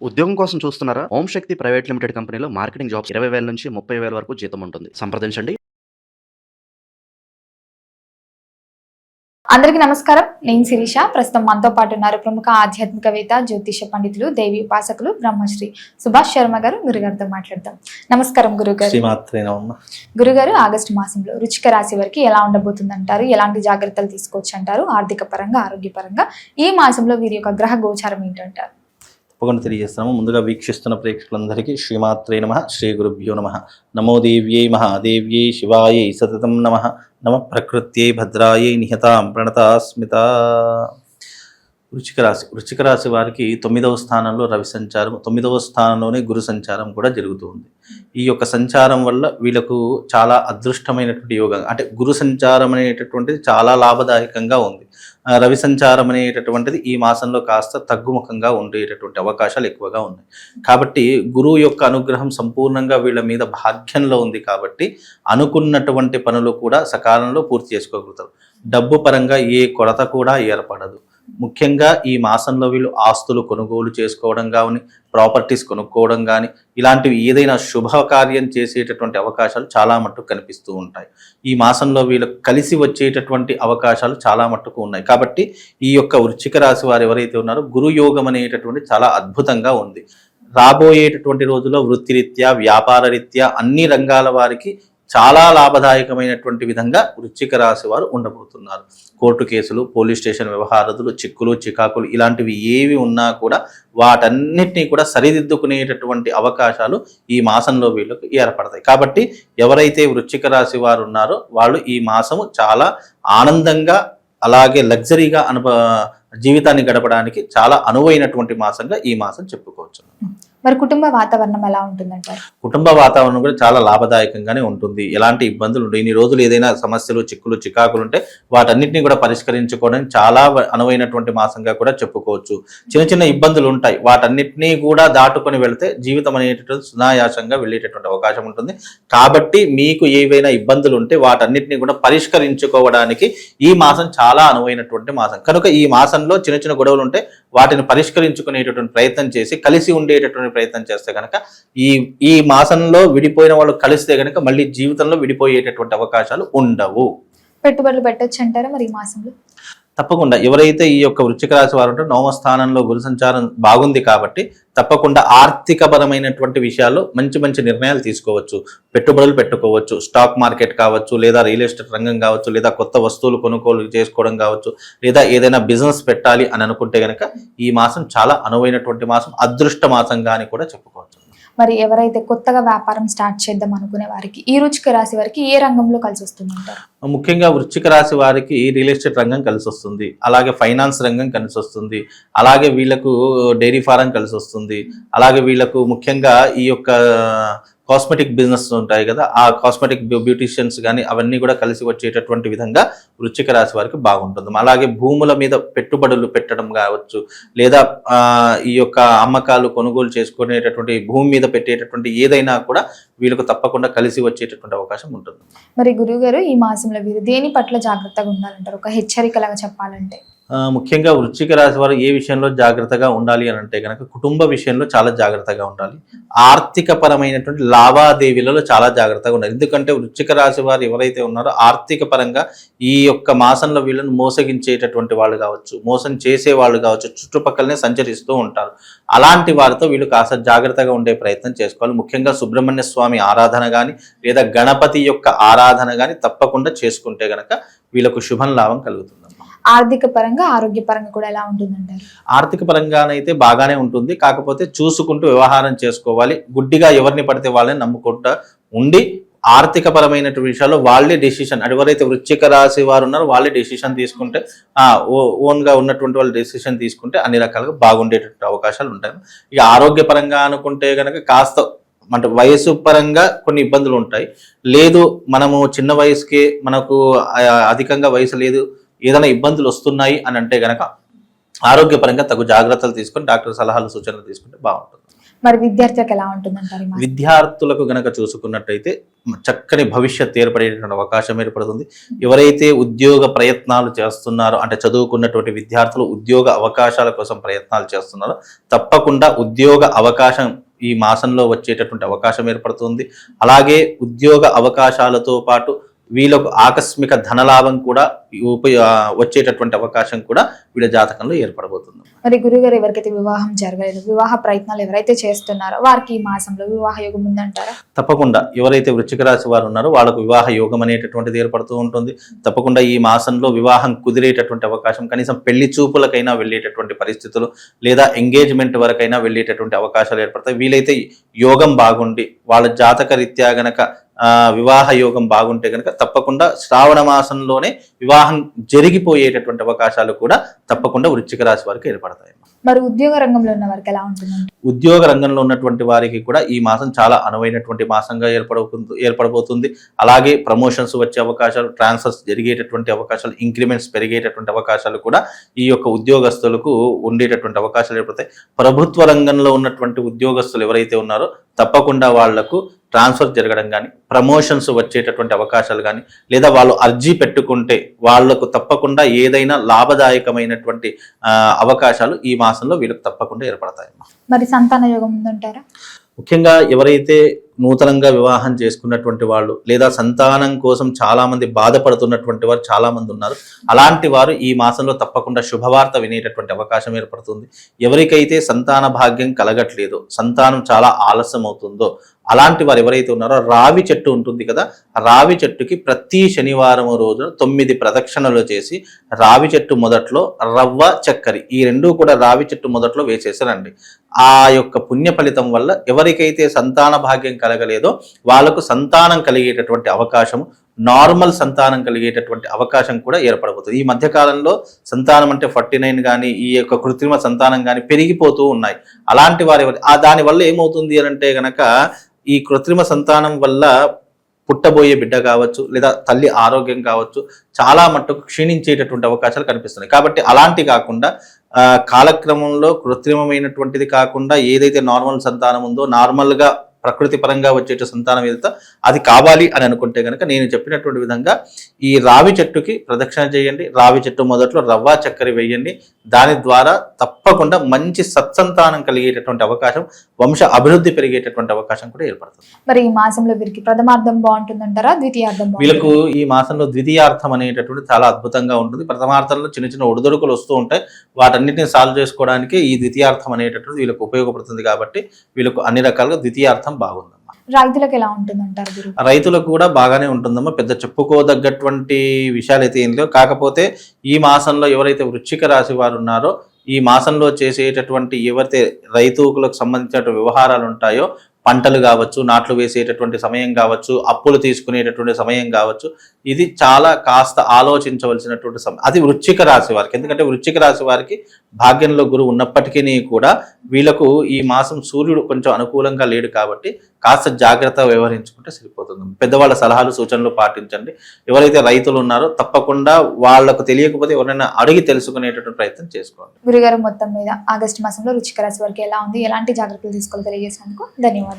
ఉద్యోగం కోసం చూస్తున్నారా? ఓం శక్తి ప్రైవేట్ లిమిటెడ్ కంపెనీలో మార్కెటింగ్ జాబ్స్ 20,000 నుంచి 30,000 వరకు జీతం ఉంటుంది. సంప్రదించండి. అందరికీ నమస్కారం. నేను శిరీష. ప్రస్తుతం మనతో పాటు ఉన్నారు ప్రముఖ ఆధ్యాత్మికవేత్త, జ్యోతిష పండితులు, దేవి ఉపాసకులు బ్రహ్మశ్రీ సుభాష్ శర్మ గారు. గురుగారితో మాట్లాడదాం. నమస్కారం గురుగారు. గురుగారు, ఆగస్టు మాసంలో వృశ్చిక రాశి వారికి ఎలా ఉండబోతుందంటారు? ఎలాంటి జాగ్రత్తలు తీసుకోవచ్చు అంటారు? ఆర్థిక పరంగా, ఆరోగ్యపరంగా ఈ మాసంలో వీరి యొక్క గ్రహ గోచారం ఏంటంటారు? తప్పకుండా తెలియజేస్తున్నాము. ముందుగా వీక్షిస్తున్న ప్రేక్షకులందరికీ శ్రీమాత్రే నమః, శ్రీ గురుభ్యో నమః. నమో దేవ్యై మహాదేవ్యై శివాయై సతతం నమః. నమ ప్రకృత్యై భద్రాయై నిహతాం ప్రణతాస్మిత. వృశ్చిక రాశి వారికి 9వ స్థానంలో రవి సంచారం, 9వ స్థానంలోనే గురు సంచారం కూడా జరుగుతుంది. ఈ యొక్క సంచారం వల్ల వీళ్ళకు చాలా అదృష్టమైనటువంటి యోగం, అంటే గురు సంచారం అనేటటువంటిది చాలా లాభదాయకంగా ఉంది. రవి సంచారం అనేటటువంటిది ఈ మాసంలో కాస్త తగ్గుముఖంగా ఉండేటటువంటి అవకాశాలు ఎక్కువగా ఉన్నాయి. కాబట్టి గురువు యొక్క అనుగ్రహం సంపూర్ణంగా వీళ్ళ మీద భాగ్యంలో ఉంది. కాబట్టి అనుకున్నటువంటి పనులు కూడా సకాలంలో పూర్తి చేసుకోగలుగుతారు. డబ్బు పరంగా ఏ కొరత కూడా ఏర్పడదు. ముఖ్యంగా ఈ మాసంలో వీళ్ళు ఆస్తులు కొనుగోలు చేసుకోవడం కానీ, ప్రాపర్టీస్ కొనుక్కోవడం కానీ, ఇలాంటివి ఏదైనా శుభకార్యం చేసేటటువంటి అవకాశాలు చాలా మట్టుకు కనిపిస్తూ ఉంటాయి. ఈ మాసంలో వీళ్ళకు కలిసి వచ్చేటటువంటి అవకాశాలు చాలా మట్టుకు ఉన్నాయి. కాబట్టి ఈ యొక్క వృశ్చిక రాశి వారు ఎవరైతే ఉన్నారో గురు యోగం అనేటటువంటి చాలా అద్భుతంగా ఉంది. రాబోయేటటువంటి రోజుల్లో వృత్తిరీత్యా, వ్యాపార రీత్యా అన్ని రంగాల వారికి చాలా లాభదాయకమైనటువంటి విధంగా వృశ్చిక రాశి వారు ఉండబోతున్నారు. కోర్టు కేసులు, పోలీస్ స్టేషన్ వ్యవహారాలు, చిక్కులు, చికాకులు ఇలాంటివి ఏవి ఉన్నా కూడా వాటన్నిటినీ కూడా సరిదిద్దుకునేటటువంటి అవకాశాలు ఈ మాసంలో వీళ్ళకు ఏర్పడతాయి. కాబట్టి ఎవరైతే వృశ్చిక రాశి వారు ఉన్నారో వాళ్ళు ఈ మాసము చాలా ఆనందంగా, అలాగే లగ్జరీగా జీవితాన్ని గడపడానికి చాలా అనువైనటువంటి మాసంగా ఈ మాసం చెప్పుకోవచ్చు. మరి కుటుంబ వాతావరణం ఎలా ఉంటుందంటారు? కుటుంబ వాతావరణం కూడా చాలా లాభదాయకంగానే ఉంటుంది. ఎలాంటి ఇబ్బందులు ఉంటాయి, ఇన్ని రోజులు ఏదైనా సమస్యలు, చిక్కులు, చికాకులు ఉంటే వాటన్నిటిని కూడా పరిష్కరించుకోవడానికి చాలా అనువైనటువంటి మాసంగా కూడా చెప్పుకోవచ్చు. చిన్న చిన్న ఇబ్బందులు ఉంటాయి, వాటన్నిటినీ కూడా దాటుకొని వెళితే జీవితం అనేటటువంటి సునాయాసంగా వెళ్ళేటటువంటి అవకాశం ఉంటుంది. కాబట్టి మీకు ఏవైనా ఇబ్బందులు ఉంటే వాటన్నిటినీ కూడా పరిష్కరించుకోవడానికి ఈ మాసం చాలా అనువైనటువంటి మాసం. కనుక ఈ మాసంలో చిన్న చిన్న గొడవలు ఉంటే వాటిని పరిష్కరించుకునేటటువంటి ప్రయత్నం చేసి కలిసి ఉండేటటువంటి ప్రయత్నం చేస్తే కనుక ఈ మాసంలో విడిపోయిన వాళ్ళు కలిస్తే కనుక మళ్ళీ జీవితంలో విడిపోయేటటువంటి అవకాశాలు ఉండవు. పెట్టుబడులు పెట్టొచ్చు అంటారా మరి ఈ మాసంలో? తప్పకుండా. ఎవరైతే ఈ యొక్క వృశ్చిక రాశి వారు ఉంటారో 9వ స్థానంలో గురు సంచారం బాగుంది కాబట్టి తప్పకుండా ఆర్థికపరమైనటువంటి విషయాల్లో మంచి మంచి నిర్ణయాలు తీసుకోవచ్చు. పెట్టుబడులు పెట్టుకోవచ్చు. స్టాక్ మార్కెట్ కావచ్చు, లేదా రియల్ ఎస్టేట్ రంగం కావచ్చు, లేదా కొత్త వస్తువులు కొనుగోలు చేసుకోవడం కావచ్చు, లేదా ఏదైనా బిజినెస్ పెట్టాలి అని అనుకుంటే కనుక ఈ మాసం చాలా అనువైనటువంటి మాసం, అదృష్ట మాసంగా అని కూడా చెప్పుకోవచ్చు. మరి ఎవరైతే కొత్తగా వ్యాపారం స్టార్ట్ చేద్దాం అనుకునే వారికి, ఈ వృశ్చిక రాశి వారికి ఏ రంగంలో కలిసి వస్తుందంటారు? ముఖ్యంగా వృశ్చిక రాశి వారికి రియల్ ఎస్టేట్ రంగం కలిసి వస్తుంది, అలాగే ఫైనాన్స్ రంగం కలిసి వస్తుంది, అలాగే వీళ్ళకు డైరీ ఫారం కలిసి వస్తుంది, అలాగే వీళ్ళకు ముఖ్యంగా ఈ యొక్క కాస్మెటిక్ బిజినెస్ ఉంటాయి కదా, ఆ కాస్మెటిక్ బ్యూటిషియన్స్ కానీ అవన్నీ కూడా కలిసి వచ్చేటటువంటి విధంగా వృశ్చిక రాశి వారికి బాగుంటుంది. అలాగే భూముల మీద పెట్టుబడులు పెట్టడం కావచ్చు, లేదా ఈ యొక్క అమ్మకాలు కొనుగోలు చేసుకునేటటువంటి భూమి మీద పెట్టేటటువంటి ఏదైనా కూడా వీళ్ళకు తప్పకుండా కలిసి వచ్చేటటువంటి అవకాశం ఉంటుంది. మరి గురువు గారు, ఈ మాసంలో వీరు దేని పట్ల జాగ్రత్తగా ఉండాలంటారు? ఒక హెచ్చరికలాగా చెప్పాలంటే ముఖ్యంగా వృశ్చిక రాశి వారు ఏ విషయంలో జాగ్రత్తగా ఉండాలి అని అంటే కనుక కుటుంబ విషయంలో చాలా జాగ్రత్తగా ఉండాలి. ఆర్థిక పరమైనటువంటి లావాదేవీలలో చాలా జాగ్రత్తగా ఉండాలి. ఎందుకంటే వృశ్చిక రాశి వారు ఎవరైతే ఉన్నారో ఆర్థిక పరంగా ఈ యొక్క మాసంలో వీళ్ళని మోసగించేటటువంటి వాళ్ళు కావచ్చు, మోసం చేసే వాళ్ళు కావచ్చు, చుట్టుపక్కలనే సంచరిస్తూ ఉంటారు. అలాంటి వారితో వీళ్ళు కాస్త జాగ్రత్తగా ఉండే ప్రయత్నం చేసుకోవాలి. ముఖ్యంగా సుబ్రహ్మణ్య స్వామి ఆరాధన కానీ, లేదా గణపతి యొక్క ఆరాధన కానీ తప్పకుండా చేసుకుంటే గనక వీళ్ళకు శుభం లాభం కలుగుతుంది. ఆర్థిక పరంగా, ఆరోగ్య పరంగా కూడా ఎలా ఉంటుందంటారు? ఆర్థిక పరంగానైతే బాగానే ఉంటుంది. కాకపోతే చూసుకుంటూ వ్యవహారం చేసుకోవాలి. గుడ్డిగా ఎవరిని పడితే వాళ్ళని నమ్ముకుంటూ ఉండి ఆర్థిక పరమైనటువంటి విషయాల్లో వాళ్ళే డెసిషన్, ఎవరైతే వృశ్చిక రాశి వారు ఉన్నారో వాళ్ళే డెసిషన్ తీసుకుంటే, ఓన్గా ఉన్నటువంటి వాళ్ళు డెసిషన్ తీసుకుంటే అన్ని రకాలుగా బాగుండేటటువంటి అవకాశాలు ఉంటాయి. ఇక ఆరోగ్యపరంగా అనుకుంటే కనుక కాస్త అంటే వయసు పరంగా కొన్ని ఇబ్బందులు ఉంటాయి. లేదు మనము చిన్న వయసుకే, మనకు అధికంగా వయసు లేదు, ఏదైనా ఇబ్బందులు వస్తున్నాయి అని అంటే గనక ఆరోగ్యపరంగా తగు జాగ్రత్తలు తీసుకొని డాక్టర్ సలహాలు సూచనలు తీసుకుంటే బాగుంటుంది. మరి విద్యార్థులకు ఎలా ఉంటుందంటారు ఈ మాసం? విద్యార్థులకు గనక చూసుకున్నట్టయితే చక్కని భవిష్యత్ ఏర్పడేటువంటి అవకాశం ఏర్పడుతుంది. ఎవరైతే ఉద్యోగ ప్రయత్నాలు చేస్తున్నారో అంటే చదువుకున్నటువంటి విద్యార్థులు ఉద్యోగ అవకాశాల కోసం ప్రయత్నాలు చేస్తున్నారో తప్పకుండా ఉద్యోగ అవకాశం ఈ మాసంలో వచ్చేటటువంటి అవకాశం ఏర్పడుతుంది. అలాగే ఉద్యోగ అవకాశాలతో పాటు వీళ్ళకు ఆకస్మిక ధనలాభం కూడా వచ్చేటటువంటి అవకాశం కూడా వీళ్ళ జాతకంలో ఏర్పడబోతుంది. మరి గురుగారు, ఎవరికైతే వివాహం జరగలేదు, వివాహ ప్రయత్నాలు ఎవరైతే చేస్తున్నారో వారికి ఈ మాసంలో వివాహ యోగం ఉందంటారా? తప్పకుండా ఎవరైతే వృశ్చిక రాశి వారు ఉన్నారో వాళ్ళకు వివాహ యోగం అనేటటువంటిది ఏర్పడుతూ ఉంటుంది. తప్పకుండా ఈ మాసంలో వివాహం కుదిరేటటువంటి అవకాశం, కనీసం పెళ్లి చూపులకైనా వెళ్ళేటటువంటి పరిస్థితులు లేదా ఎంగేజ్మెంట్ వరకైనా వెళ్ళేటటువంటి అవకాశాలు ఏర్పడతాయి. వీలైతే యోగం బాగుండి వాళ్ళ జాతక రీత్యా గనక వివాహ యోగం బాగుంటే కనుక తప్పకుండా శ్రావణ మాసంలోనే వివాహం జరిగిపోయేటటువంటి అవకాశాలు కూడా తప్పకుండా వృశ్చిక రాశి వారికి ఏర్పడతాయి. మరి ఉద్యోగ రంగంలో ఉన్న వారికి ఎలా ఉంటుంది? ఉద్యోగ రంగంలో ఉన్నటువంటి వారికి కూడా ఈ మాసం చాలా అనువైనటువంటి మాసంగా ఏర్పడబోతుంది. అలాగే ప్రమోషన్స్ వచ్చే అవకాశాలు, ట్రాన్స్ఫర్స్ జరిగేటటువంటి అవకాశాలు, ఇంక్రిమెంట్స్ పెరిగేటటువంటి అవకాశాలు కూడా ఈ యొక్క ఉద్యోగస్తులకు ఉండేటటువంటి అవకాశాలు ఏర్పడతాయి. ప్రభుత్వ రంగంలో ఉన్నటువంటి ఉద్యోగస్తులు ఎవరైతే ఉన్నారో తప్పకుండా వాళ్లకు ట్రాన్స్ఫర్ జరగడం కానీ, ప్రమోషన్స్ వచ్చేటటువంటి అవకాశాలు కానీ, లేదా వాళ్ళు అర్జీ పెట్టుకుంటే వాళ్లకు తప్పకుండా ఏదైనా లాభదాయకమైనటువంటి అవకాశాలు ఈ మాసంలో వీళ్ళకి తప్పకుండా ఏర్పడతాయి. మరి సంతాన యోగం ఉందంటారా? ముఖ్యంగా ఎవరైతే నూతనంగా వివాహం చేసుకున్నటువంటి వాళ్ళు లేదా సంతానం కోసం చాలా మంది బాధపడుతున్నటువంటి వారు చాలా మంది ఉన్నారు. అలాంటి వారు ఈ మాసంలో తప్పకుండా శుభవార్త వినేటటువంటి అవకాశం ఏర్పడుతుంది. ఎవరికైతే సంతాన భాగ్యం కలగట్లేదో, సంతానం చాలా ఆలస్యం అవుతుందో అలాంటి వారు ఎవరైతే ఉన్నారో రావి చెట్టు ఉంటుంది కదా, రావి చెట్టుకి ప్రతి శనివారం రోజున 9 ప్రదక్షిణలు చేసి రావి చెట్టు మొదట్లో రవ్వ చక్కెర ఈ రెండూ కూడా రావి చెట్టు మొదట్లో వేసేసారండి. ఆ యొక్క పుణ్య ఫలితం వల్ల ఎవరికైతే సంతాన భాగ్యం కలగలేదో వాళ్ళకు సంతానం కలిగేటటువంటి అవకాశం, నార్మల్ సంతానం కలిగేటటువంటి అవకాశం కూడా ఏర్పడబోతుంది. ఈ మధ్య కాలంలో సంతానం అంటే 49 కానీ ఈ యొక్క కృత్రిమ సంతానం కానీ పెరిగిపోతూ ఉన్నాయి. అలాంటి వారి దానివల్ల ఏమవుతుంది అని అంటే గనక ఈ కృత్రిమ సంతానం వల్ల పుట్టబోయే బిడ్డ కావచ్చు లేదా తల్లి ఆరోగ్యం కావచ్చు చాలా మట్టుకు క్షీణించేటటువంటి అవకాశాలు కనిపిస్తున్నాయి. కాబట్టి అలాంటి కాకుండా కాలక్రమంలో కృత్రిమమైనటువంటిది కాకుండా ఏదైతే నార్మల్ సంతానం ఉందో, నార్మల్గా ప్రకృతి పరంగా వచ్చేట సంతానం ఏదైతే అది కావాలి అని అనుకుంటే కనుక నేను చెప్పినటువంటి విధంగా ఈ రావి చెట్టుకి ప్రదక్షిణ చేయండి. రావి చెట్టు మొదట్లో రవ్వ చక్కెర వేయండి. దాని ద్వారా తప్పకుండా మంచి సత్సంతానం కలిగేటటువంటి అవకాశం, వంశ అభివృద్ధి పెరిగేటటువంటి అవకాశం కూడా ఏర్పడుతుంది. మరి ఈ మాసంలో వీరికి ప్రథమార్థం బాగుంటుందంటారా, ద్వితీయార్థం? వీళ్ళకు ఈ మాసంలో ద్వితీయార్థం అనేటటువంటి చాలా అద్భుతంగా ఉంటుంది. ప్రథమార్థంలో చిన్న చిన్న ఒడిదొడుకులు వస్తూ ఉంటాయి. వాటన్నిటిని సాల్వ్ చేసుకోవడానికి ఈ ద్వితీయార్థం అనేటటువంటి వీళ్ళకు ఉపయోగపడుతుంది. కాబట్టి వీళ్ళకు అన్ని రకాలుగా ద్వితీయార్థం బాగుందమ్మా. రైతులకు ఎలా ఉంటుందంటారు గురు? రైతులకు కూడా బాగానే ఉంటుందమ్మా. పెద్ద చెప్పుకోదగ్గటువంటి విషయాలు అయితే ఏం లేవు. కాకపోతే ఈ మాసంలో ఎవరైతే వృశ్చిక రాశి వారు ఉన్నారో ఈ మాసంలో చేసేటటువంటి ఎవరైతే రైతులకు సంబంధించిన వ్యవహారాలు ఉంటాయో, పంటలు కావచ్చు, నాట్లు వేసేటటువంటి సమయం కావచ్చు, అప్పులు తీసుకునేటటువంటి సమయం కావచ్చు, ఇది చాలా కాస్త ఆలోచించవలసినటువంటి సమయం. అది వృశ్చిక రాశి వారికి. ఎందుకంటే వృశ్చిక రాశి వారికి భాగ్యంలో గురువు ఉన్నప్పటికీ కూడా వీళ్ళకు ఈ మాసం సూర్యుడు కొంచెం అనుకూలంగా లేడు కాబట్టి కాస్త జాగ్రత్త వ్యవహరించుకుంటే సరిపోతుంది. పెద్దవాళ్ళ సలహాలు సూచనలు పాటించండి. ఎవరైతే రైతులు ఉన్నారో తప్పకుండా వాళ్లకు తెలియకపోతే ఎవరైనా అడిగి తెలుసుకునేటటువంటి ప్రయత్నం చేసుకోండి. గురుగారు, మొత్తం మీద ఆగస్టు మాసంలో వృశ్చిక రాశి వారికి ఎలా ఉంది, ఎలాంటి జాగ్రత్తలు తీసుకోవాలో తెలియజేసినందుకు ధన్యవాదాలు.